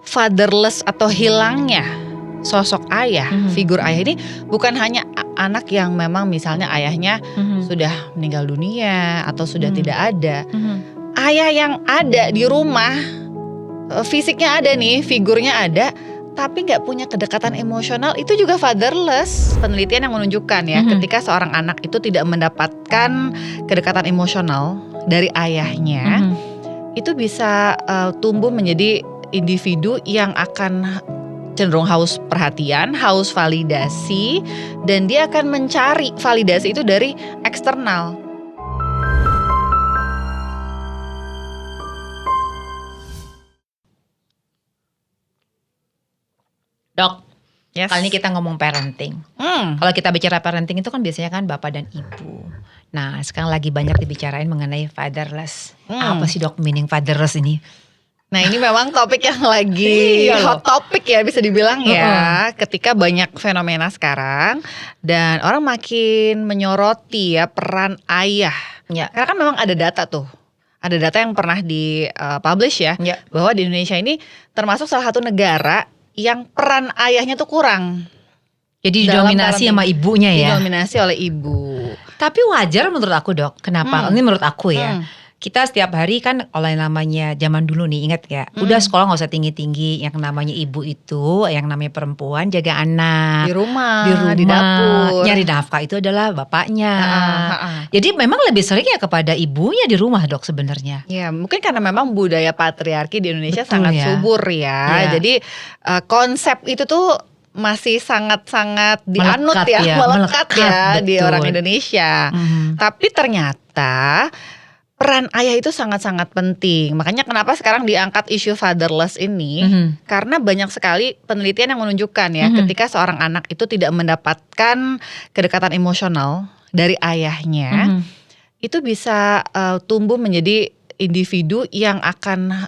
fatherless atau hilangnya sosok ayah, figur ayah ini bukan hanya anak yang memang misalnya ayahnya sudah meninggal dunia atau sudah tidak ada. Ayah yang ada di rumah, fisiknya ada nih, figurnya ada, tapi nggak punya kedekatan emosional, itu juga fatherless. Penelitian yang menunjukkan ya, ketika seorang anak itu tidak mendapatkan kedekatan emosional dari ayahnya, itu bisa tumbuh menjadi individu yang akan cenderung haus perhatian, haus validasi, dan dia akan mencari validasi itu dari eksternal. Dok, Yes. kali ini kita ngomong parenting. Kalau kita bicara parenting itu kan biasanya kan bapak dan ibu. Nah, sekarang lagi banyak dibicarain mengenai fatherless. Apa sih dok meaning fatherless ini? Nah, ini memang topik yang lagi Iya hot topic ya, bisa dibilang ya, Heeh. ketika banyak fenomena sekarang dan orang makin menyoroti ya peran ayah. Ya. Karena kan memang ada data tuh. Ada data yang pernah di-publish ya, Ya. bahwa di Indonesia ini termasuk salah satu negara yang peran ayahnya tuh kurang. Jadi Dalam didominasi parenting. sama ibunya ya. Didominasi oleh ibu. Tapi wajar menurut aku dok. Kenapa? Ini menurut aku ya. Kita setiap hari kan oleh namanya zaman dulu nih, ingat ya, udah sekolah gak usah tinggi-tinggi, yang namanya ibu itu, yang namanya perempuan jaga anak Di rumah, di dapur. nyari nafkah itu adalah bapaknya. Ha-ha. Jadi memang lebih sering ya kepada ibunya di rumah dok sebenarnya. Ya, mungkin karena memang budaya patriarki di Indonesia Betul sangat ya. subur ya. Iya. Jadi konsep itu tuh masih sangat-sangat dianut Melekat ya, ya, melekat ya di betul. orang Indonesia. Tapi ternyata peran ayah itu sangat-sangat penting. Makanya kenapa sekarang diangkat isu fatherless ini? Karena banyak sekali penelitian yang menunjukkan ya, ketika seorang anak itu tidak mendapatkan kedekatan emosional dari ayahnya, itu bisa tumbuh menjadi individu yang akan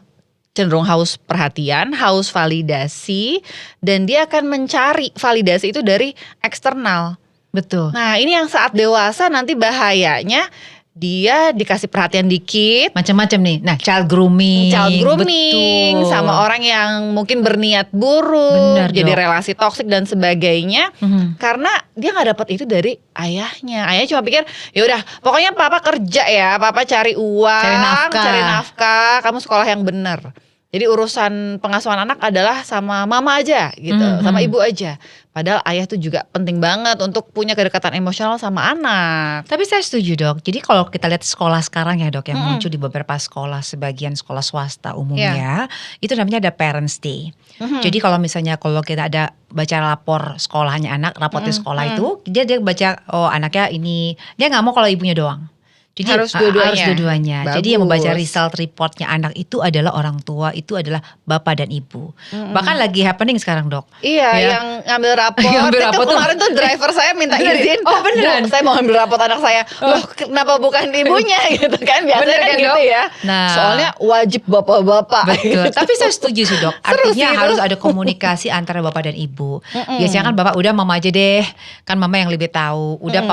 cenderung haus perhatian, haus validasi, dan dia akan mencari validasi itu dari eksternal. Betul. Nah, ini yang saat dewasa nanti bahayanya dia dikasih perhatian dikit, Macam-macam nih. Nah, child grooming. child grooming, Betul. sama orang yang mungkin berniat buruk, Benar, jadi Dok. relasi toksik dan sebagainya. Karena dia nggak dapat itu dari ayahnya. Ayahnya cuma pikir, ya udah, pokoknya papa kerja ya, papa cari uang, Cari nafkah. kamu sekolah yang benar. Jadi urusan pengasuhan anak adalah sama mama aja gitu, sama ibu aja. Padahal ayah tuh juga penting banget untuk punya kedekatan emosional sama anak. Tapi saya setuju dok. Jadi kalau kita lihat sekolah sekarang ya dok, yang muncul di beberapa sekolah, sebagian sekolah swasta umumnya, itu namanya ada Parents Day. Jadi kalau misalnya kalau kita ada baca rapor sekolahnya anak, rapotnya sekolah itu, dia baca oh anaknya ini, dia nggak mau kalau ibunya doang. Jadi Harus dua-duanya. Harus dua-duanya. Jadi yang Bagus. membaca result reportnya anak itu adalah orang tua, itu adalah bapak dan ibu. Bahkan lagi happening sekarang dok. Iya, Ya. yang ngambil rapor. Ngambil Itu rapor tuh. kemarin tuh driver saya minta Beneran? izin. Oh, beneran? Bu, saya mau ambil rapor anak saya. Loh, kenapa bukan ibunya gitu kan? Biasanya Bener kan kan, gitu Dok? ya. Nah. Soalnya wajib bapak-bapak. Betul. Tapi saya setuju sih dok. Seru Artinya sih itu. harus ada komunikasi antara bapak dan ibu. Biasanya kan bapak udah mama aja deh. Kan mama yang lebih tahu. Udah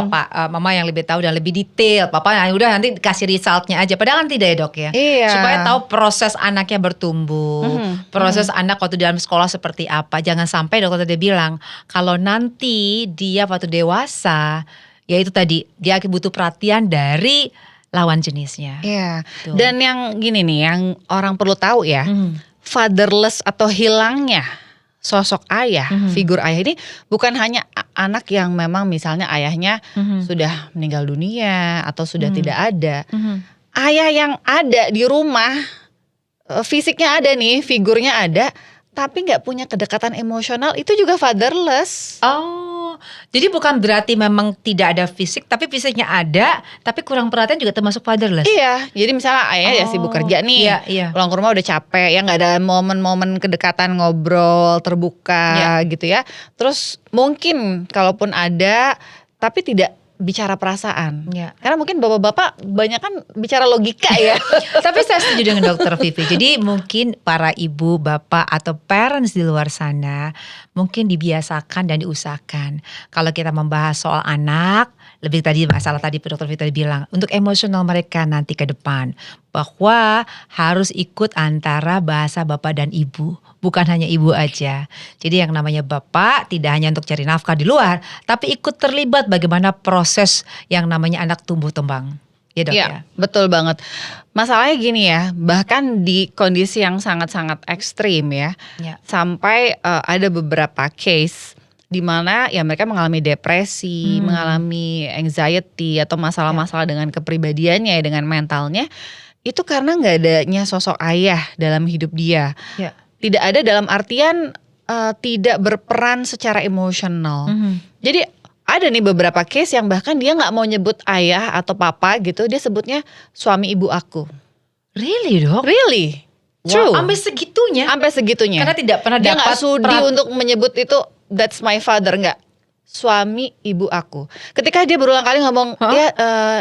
mama yang lebih tahu dan lebih detail. Papa udah nanti kasih resultnya aja. Padahal kan tidak ya dok ya. Iya. Supaya tahu proses anaknya bertumbuh. Proses anak waktu dalam sekolah seperti apa. Jangan sampai dokter dia bilang kalau nanti dia waktu dewasa, ya itu tadi dia butuh perhatian dari lawan jenisnya. Iya. Tuh. Dan yang gini nih, yang orang perlu tahu ya, fatherless atau hilangnya sosok ayah, figur ayah ini bukan hanya anak yang memang misalnya ayahnya sudah meninggal dunia atau sudah tidak ada. Ayah yang ada di rumah, fisiknya ada nih, figurnya ada, tapi nggak punya kedekatan emosional, itu juga fatherless. Oh, jadi bukan berarti memang tidak ada fisik, tapi fisiknya ada, tapi kurang perhatian juga termasuk fatherless. Iya, jadi misalnya ayah ya sibuk kerja nih, Iya, iya. pulang ke rumah udah capek, ya nggak ada momen-momen kedekatan ngobrol terbuka gitu ya. Terus mungkin kalaupun ada, tapi tidak bicara perasaan. Iya. Karena mungkin bapak-bapak banyak kan bicara logika ya. Tapi saya setuju dengan Dokter Vivi. Jadi mungkin para ibu, bapak atau parents di luar sana mungkin dibiasakan dan diusahakan kalau kita membahas soal anak lebih tadi masalah tadi Dokter Fitri bilang untuk emosional mereka nanti ke depan bahwa harus ikut antara bahasa bapak dan ibu, bukan hanya ibu aja. Jadi yang namanya bapak tidak hanya untuk cari nafkah di luar, tapi ikut terlibat bagaimana proses yang namanya anak tumbuh kembang. Ya dok ya. Betul banget. Masalahnya gini ya, bahkan di kondisi yang sangat-sangat ekstrim ya. Sampai ada beberapa case di mana ya mereka mengalami depresi, mengalami anxiety atau masalah-masalah dengan kepribadiannya ya, dengan mentalnya. Itu karena nggak adanya sosok ayah dalam hidup dia. Tidak ada dalam artian tidak berperan secara emosional. Jadi ada nih beberapa case yang bahkan dia nggak mau nyebut ayah atau papa gitu, dia sebutnya suami ibu aku. Really dok? Really? True. Sampai segitunya? Sampai segitunya. Karena tidak pernah dia dapat nggak sudi untuk menyebut itu that's my father, nggak. Suami ibu aku. Ketika dia berulang kali ngomong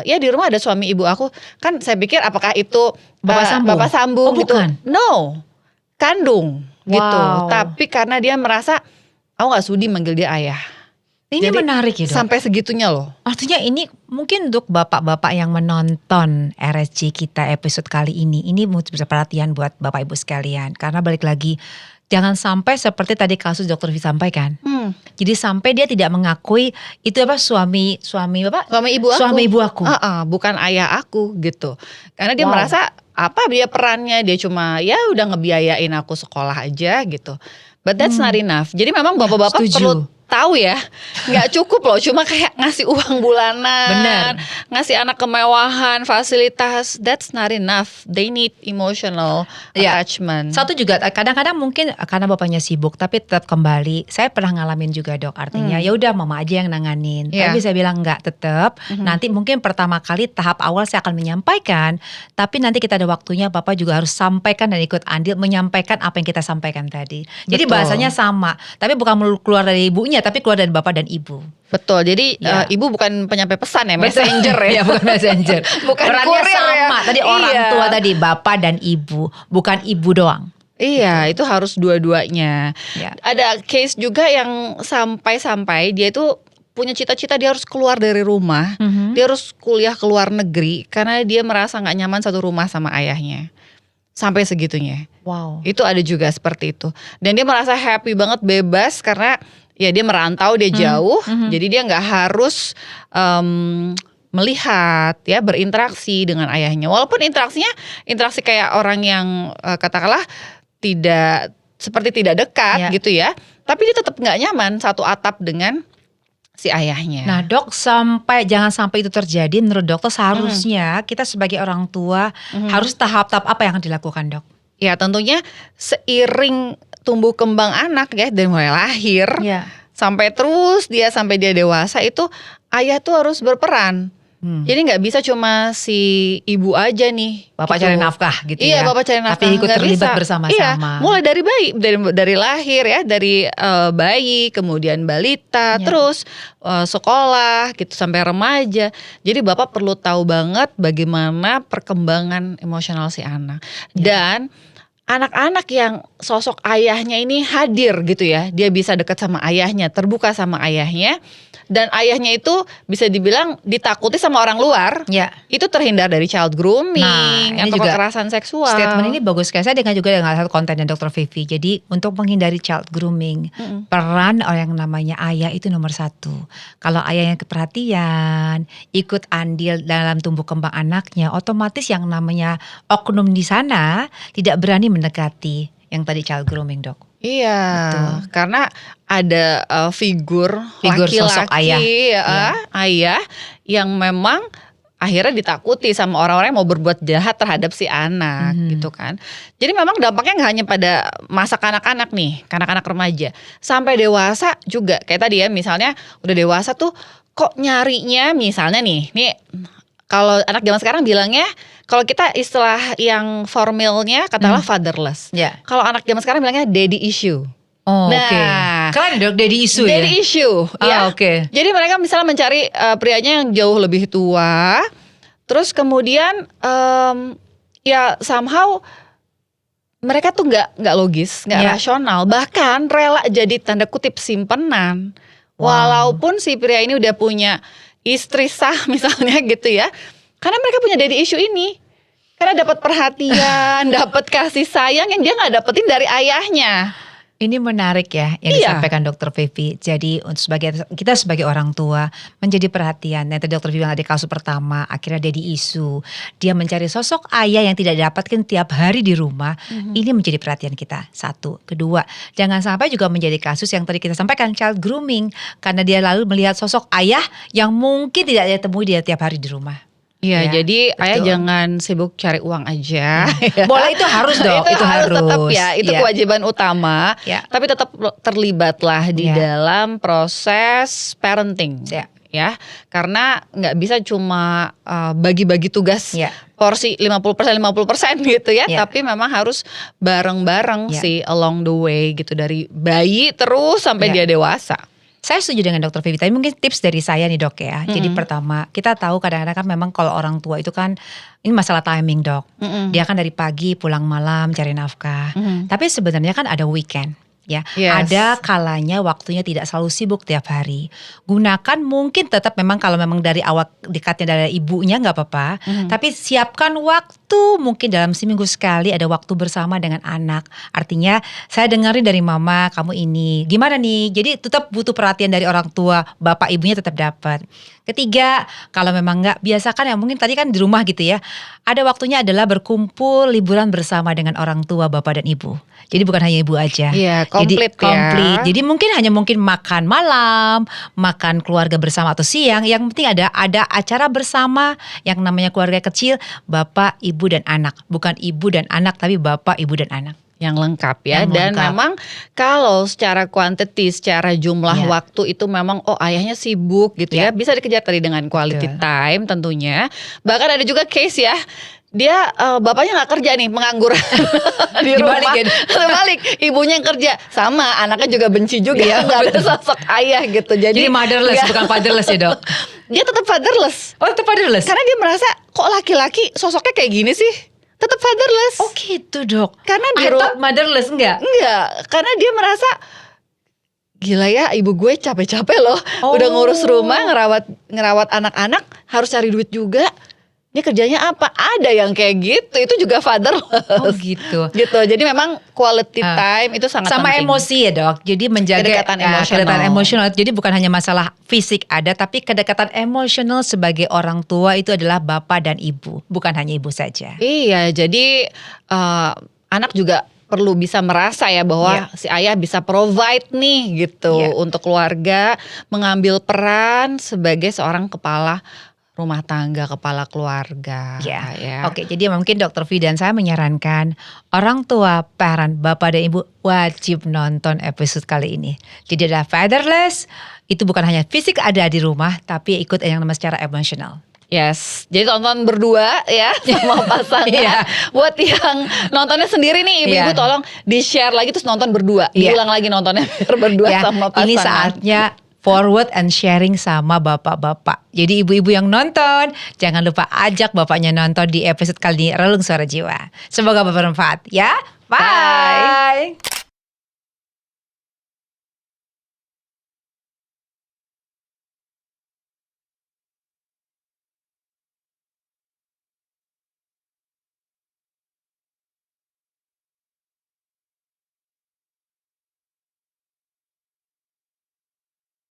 ya di rumah ada suami ibu aku, kan saya pikir apakah itu bapak sambung gitu? Bukan. No, kandung gitu. Tapi karena dia merasa aku nggak sudi manggil dia ayah. Ini jadi, menarik ya dok. Sampai segitunya loh. Artinya ini mungkin untuk bapak-bapak yang menonton RSC kita episode kali ini bisa perhatian buat bapak ibu sekalian. Karena balik lagi, jangan sampai seperti tadi kasus Dokter Vi sampaikan. Jadi sampai dia tidak mengakui itu suami ibu aku. Suami ibu aku. Bukan ayah aku gitu. Karena dia merasa apa dia perannya, dia cuma ya udah ngebiayain aku sekolah aja gitu. But that's not enough. Jadi memang bapak-bapak perlu tahu ya, nggak cukup loh cuma kayak ngasih uang bulanan, ngasih anak kemewahan, fasilitas, that's not enough. They need emotional attachment. Satu juga kadang-kadang mungkin karena bapaknya sibuk, tapi tetap kembali. Saya pernah ngalamin juga dok, artinya ya udah mama aja yang nanganin. Tapi saya bilang nggak, tetap. Nanti mungkin pertama kali tahap awal saya akan menyampaikan, tapi nanti kita ada waktunya bapak juga harus sampaikan dan ikut andil menyampaikan apa yang kita sampaikan tadi. Jadi bahasanya sama, tapi bukan keluar dari ibunya, tapi keluar dari bapak dan ibu. Betul. Jadi ibu bukan penyampai pesan ya, messenger ya. Bukan messenger. Bukan perannya sama. Ya. Tadi orang tua tadi bapak dan ibu, bukan ibu doang. Iya, itu harus dua-duanya. Ada case juga yang sampai dia itu punya cita-cita dia harus keluar dari rumah, dia harus kuliah ke luar negeri karena dia merasa nggak nyaman satu rumah sama ayahnya. Sampai segitunya. Wow. Itu ada juga seperti itu. Dan dia merasa happy banget, bebas karena ya dia merantau, dia jauh, jadi dia nggak harus melihat ya, berinteraksi dengan ayahnya. Walaupun interaksi kayak orang yang katakanlah tidak dekat gitu ya, tapi dia tetap nggak nyaman satu atap dengan si ayahnya. Nah dok, jangan sampai itu terjadi. Menurut dokter seharusnya kita sebagai orang tua harus tahap-tahap apa yang dilakukan dok? Ya tentunya seiring tumbuh kembang anak ya, dari mulai lahir sampai dia dewasa, itu ayah tuh harus berperan. Jadi nggak bisa cuma si ibu aja nih, bapak cari nafkah gitu ya. Iya, bapak cari nafkah, tapi ikut terlibat bersama-sama. Iya, mulai dari bayi, dari lahir ya, dari bayi, kemudian balita, terus sekolah gitu sampai remaja. Jadi bapak perlu tahu banget bagaimana perkembangan emosional si anak. Dan anak-anak yang sosok ayahnya ini hadir gitu ya, dia bisa dekat sama ayahnya, terbuka sama ayahnya, dan ayahnya itu bisa dibilang ditakuti sama orang luar, itu terhindar dari child grooming atau kekerasan seksual. Statement ini bagus sekali. Saya juga dengan satu kontennya Dr. Vivi. Jadi untuk menghindari child grooming, peran orang yang namanya ayah itu nomor 1. Kalau ayahnya keperhatian, ikut andil dalam tumbuh kembang anaknya, otomatis yang namanya oknum di sana tidak berani mendekati yang tadi child grooming dok. Iya, betul. Karena ada figur laki-laki, sosok ayah yang memang akhirnya ditakuti sama orang-orang yang mau berbuat jahat terhadap si anak gitu kan. Jadi memang dampaknya nggak hanya pada masa kanak-kanak nih, kanak-kanak remaja, sampai dewasa juga. Kayak tadi ya, misalnya udah dewasa tuh kok nyarinya misalnya nih kalau anak zaman sekarang bilangnya, kalau kita istilah yang formalnya katakanlah fatherless. Kalau anak zaman sekarang bilangnya daddy issue. Keren dok, daddy issue daddy issue. Jadi mereka misalnya mencari prianya yang jauh lebih tua, terus kemudian somehow mereka tuh nggak logis, nggak rasional, bahkan rela jadi tanda kutip simpenan. Walaupun si pria ini udah punya istri sah misalnya gitu ya. Karena mereka punya daddy issue ini. Karena dapat perhatian, dapat kasih sayang yang dia nggak dapetin dari ayahnya. Ini menarik ya yang disampaikan Dokter Vivi. Jadi kita sebagai orang tua menjadi perhatian. Nanti Dokter Vivi bilang di kasus pertama akhirnya daddy issue. Dia mencari sosok ayah yang tidak didapatkan tiap hari di rumah. Ini menjadi perhatian kita. Satu. Kedua, jangan sampai juga menjadi kasus yang tadi kita sampaikan child grooming. Karena dia lalu melihat sosok ayah yang mungkin tidak dia temui dia tiap hari di rumah. Iya, Ya, jadi betul. ayah jangan sibuk cari uang aja. Boleh, itu harus dong, itu harus. Tetap ya, itu Ya. kewajiban utama. Ya. Tapi tetap terlibatlah di Ya. dalam proses parenting. Ya. Ya, karena nggak bisa cuma bagi-bagi tugas Ya. porsi 50% gitu ya. Ya. Tapi memang harus bareng-bareng Ya. sih along the way gitu, dari bayi terus sampai Ya. dia dewasa. Saya setuju dengan Dokter Vivi, tapi mungkin tips dari saya nih Dok ya. Jadi pertama, kita tahu kadang-kadang kan memang kalau orang tua itu kan ini masalah timing Dok. Dia kan dari pagi pulang malam cari nafkah. Tapi sebenarnya kan ada weekend. Ya, Yes. ada kalanya waktunya tidak selalu sibuk tiap hari. Gunakan mungkin tetap memang kalau memang dari awal dekatnya dari ibunya nggak apa-apa. Tapi siapkan waktu mungkin dalam seminggu sekali ada waktu bersama dengan anak. Artinya saya dengerin dari mama kamu ini gimana nih. Jadi tetap butuh perhatian dari orang tua, bapak ibunya tetap dapat. Ketiga, kalau memang nggak biasakan ya mungkin tadi kan di rumah gitu ya. Ada waktunya adalah berkumpul liburan bersama dengan orang tua bapak dan ibu. Jadi bukan hanya ibu aja. Iya, komplit Jadi komplit. ya. Jadi mungkin makan malam, makan keluarga bersama atau siang. Yang penting ada acara bersama yang namanya keluarga kecil, bapak, ibu dan anak. Bukan ibu dan anak tapi bapak, ibu dan anak. Yang lengkap ya. Yang Dan lengkap. memang kalau secara quantity, secara jumlah Ya. waktu itu memang ayahnya sibuk gitu ya. Ya. Bisa dikejar tadi dengan quality Betul. time tentunya. Bahkan ada juga case ya, dia bapaknya nggak kerja nih, menganggur di rumah. Dibalik ya. Terbalik, ibunya yang kerja, sama anaknya juga benci juga, Iya, nggak ada sosok ayah gitu. Jadi motherless ya, bukan fatherless ya Dok? dia tetap fatherless. Oh itu fatherless? Karena dia merasa kok laki-laki sosoknya kayak gini sih, tetap fatherless. Oh gitu Dok. Karena di I thought motherless enggak? Enggak, karena dia merasa gila ya, ibu gue capek-capek loh, Oh. udah ngurus rumah, ngerawat anak-anak, harus cari duit juga. Ini kerjanya apa? Ada yang kayak gitu, itu juga fatherless. Oh gitu. Gitu. Jadi memang quality time itu sangat Sama penting. emosi ya Dok. Jadi menjaga Kedekatan emosional. kedekatan emosional. Jadi bukan hanya masalah fisik ada, tapi kedekatan emosional sebagai orang tua itu adalah bapak dan ibu, bukan hanya ibu saja. Iya, jadi anak juga perlu bisa merasa ya bahwa Iya. si ayah bisa provide nih gitu Iya. untuk keluarga, mengambil peran sebagai seorang kepala rumah tangga, kepala keluarga. Ya. Oke, jadi mungkin Dokter V dan saya menyarankan orang tua, parent, bapak dan ibu wajib nonton episode kali ini. Jadi ada fatherless, itu bukan hanya fisik ada di rumah, tapi ikut yang namanya secara emosional. Yes, jadi tonton berdua ya sama pasangan. Iya. Buat yang nontonnya sendiri nih, ibu-ibu Iya. tolong di-share lagi terus nonton berdua. Iya. Diulang lagi nontonnya biar berdua Ya, sama pasangan. ini saatnya forward and sharing sama bapak-bapak. Jadi ibu-ibu yang nonton, jangan lupa ajak bapaknya nonton di episode kali ini Relung Suara Jiwa. Semoga bermanfaat ya. Bye.